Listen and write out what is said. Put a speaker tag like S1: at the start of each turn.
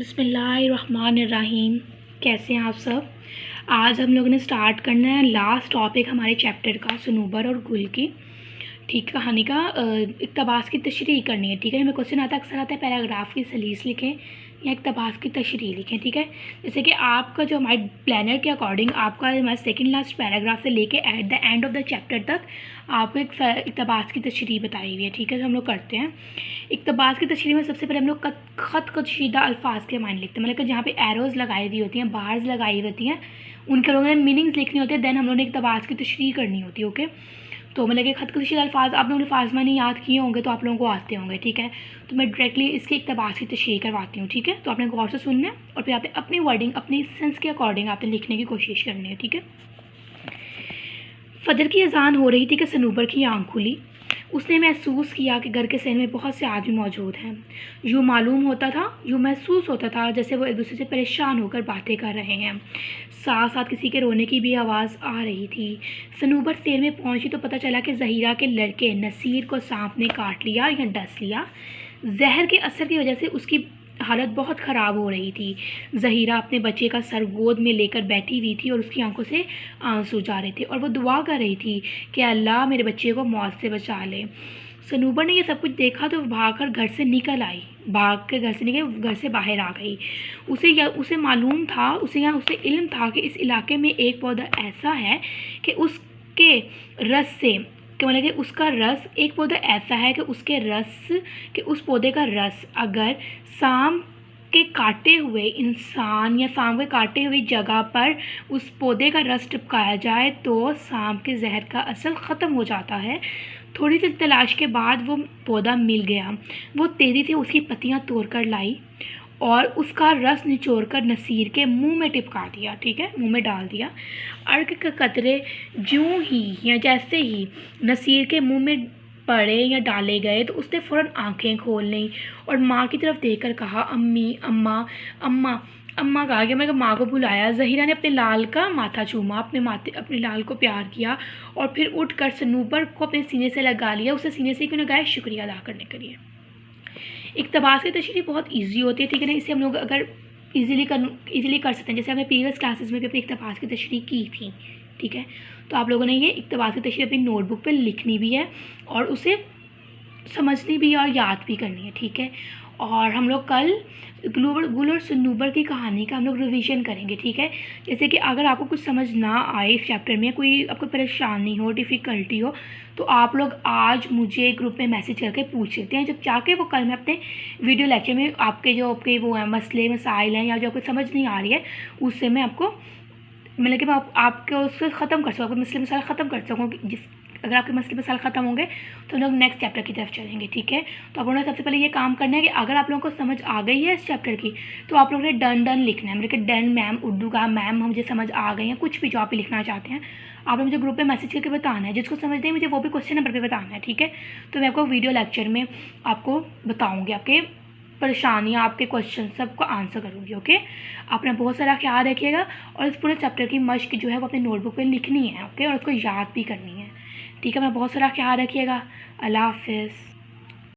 S1: बिस्मिल्लाहिर्रहमानिर्रहीम। कैसे हैं आप सब। आज हम लोगों ने स्टार्ट करना है लास्ट टॉपिक हमारे चैप्टर का, सनूबर और गुल की ठीक कहानी का इक़्तिबास की तशरीह करनी है। ठीक है, हमें क्वेश्चन अक्सर आता है पैराग्राफ की सलीस लिखें या इक़्तिबास की तशरीह लिखें। ठीक है, जैसे कि आपका जो हमारे प्लानर के अकॉर्डिंग आपका हमारे सेकंड लास्ट पैराग्राफ से लेके at the end of the chapter तक आपको एक इक़्तिबास की तशरीह बताई हुई है। ठीक है, तो हम लोग करते हैं। इक़्तिबास की तशरीह में सबसे पहले हम लोग ख़त कशीदा अल्फाज के मायने लिखते हैं, मतलब कि जहाँ पे एरोज़ लगाई हुई होती हैं, बार्स लगाई होती हैं, उनके लोगों ने मीनिंग्स लिखनी होती है, देन हम लोगों ने इक़्तिबास की तशरीह करनी होती है। ओके, तो मतलब कि ख़त कशीदा अल्फाज आप लोगों ने फाज़मानी याद किए होंगे तो आप लोगों को आते होंगे। ठीक है, तो मैं डायरेक्टली इसकी इक़्तिबास की तशरीह करवाती हूँ। ठीक है, तो आपने गौर से सुनना है और फिर आपने अपनी वर्डिंग अपनी सेंस के अकॉर्डिंग आपने लिखने की कोशिश करनी है। ठीक है, फजर की अजान हो रही थी कि सनूबर की आँख खुली। उसने महसूस किया कि घर के सहन में बहुत से आदमी मौजूद हैं। यूँ मालूम होता था, यूँ महसूस होता था जैसे वो एक दूसरे से परेशान होकर बातें कर रहे हैं। साथ साथ किसी के रोने की भी आवाज़ आ रही थी। सनूबर शहर में पहुंची तो पता चला कि ज़हीरा के लड़के नसीर को सांप ने काट लिया या डस लिया। जहर के असर की वजह से उसकी हालत बहुत ख़राब हो रही थी। ज़हीरा अपने बच्चे का सर गोद में लेकर बैठी हुई थी और उसकी आंखों से आंसू जा रहे थे और वो दुआ कर रही थी कि अल्लाह मेरे बच्चे को मौत से बचा ले। सनूबर ने ये सब कुछ देखा तो भागकर घर से निकल आई, भाग के घर से निकल घर से बाहर आ गई। उसे मालूम था, उसे इल्म था कि इस इलाके में एक पौधा ऐसा है कि उसके रस से कि मतलब कि उसका रस एक पौधा ऐसा है कि उसके रस कि उस पौधे का रस अगर सांप के काटे हुए इंसान या सांप के काटे हुई जगह पर उस पौधे का रस टपकाया जाए तो सांप के जहर का असर ख़त्म हो जाता है। थोड़ी सी तलाश के बाद वो पौधा मिल गया। वो तेज़ी से उसकी पत्तियां तोड़कर लाई और उसका रस निचोड़कर नसीर के मुंह में टिपका दिया। ठीक है, मुंह में डाल दिया। अर्क के कतरे ज्यों ही या जैसे ही नसीर के मुंह में पड़े या डाले गए तो उसने फ़ौरन आंखें खोल लीं और माँ की तरफ देखकर कहा, अम्मी, अम्मा, अम्मा। अम्मा कहा कि मैंने माँ को बुलाया। ज़हीरा ने अपने लाल का माथा चूमा, अपने लाल को प्यार किया और फिर उठकर सनूबर को अपने सीने से लगा लिया। उसे सीने से क्यों लगाया, शुक्रिया अदा करने के लिए। इक़्तिबास की तशरीह बहुत ईजी होती है। ठीक है ना, इसे हम लोग अगर ईज़िली कर सकते हैं। जैसे हमने प्रीवियस क्लासेस में भी अपनी इक़्तिबास की तशरीह की थी। ठीक है, तो आप लोगों ने ये इक़्तिबास की तशरीह अपनी नोटबुक पे लिखनी भी है और उसे समझनी भी है और याद भी करनी है। ठीक है, और हम लोग कल गुल और सनूबर की कहानी का हम लोग रिवीजन करेंगे। ठीक है, जैसे कि अगर आपको कुछ समझ ना आए इस चैप्टर में, कोई आपको परेशानी हो, डिफ़िकल्टी हो, तो आप लोग आज मुझे ग्रुप में मैसेज करके पूछ सकते हैं। जब जाके वो कल मैं अपने वीडियो लेक्चर में आपके वो हैं मसले मसाइल हैं या जो आपको समझ नहीं आ रही है उससे मैं आपको मतलब कि मैं आपके उससे ख़त्म कर सकूँ, आपके मसले मसाइल ख़त्म कर सकूँ। अगर आपके मसले मसाइल ख़त्म होंगे तो हम लोग नेक्स्ट चैप्टर की तरफ चलेंगे। ठीक है, तो आप लोगों ने सबसे पहले ये काम करना है कि अगर आप लोगों को समझ आ गई है इस चैप्टर की तो आप लोगों ने डन लिखना है, मतलब कि डन मैम उर्दू का, मैम मुझे समझ आ गई है, कुछ भी जो आप लिखना चाहते हैं आप लोग मुझे ग्रुप पे मैसेज करके बताना है। जिसको समझ नहीं मुझे वो भी क्वेश्चन नंबर पे बताना है। ठीक है, तो मैं आपको वीडियो लेक्चर में आपको बताऊँगी, आपके परेशानियाँ, आपके क्वेश्चन सबको आंसर करूँगी। ओके, अपना बहुत सारा ख्याल रखिएगा और इस पूरे चैप्टर की मश्क जो है वो अपने नोटबुक पे लिखनी है। ओके, और उसको याद भी करनी है। ठीक है, अपना बहुत सारा ख्याल रखिएगा। अल्लाह हाफ़िज़।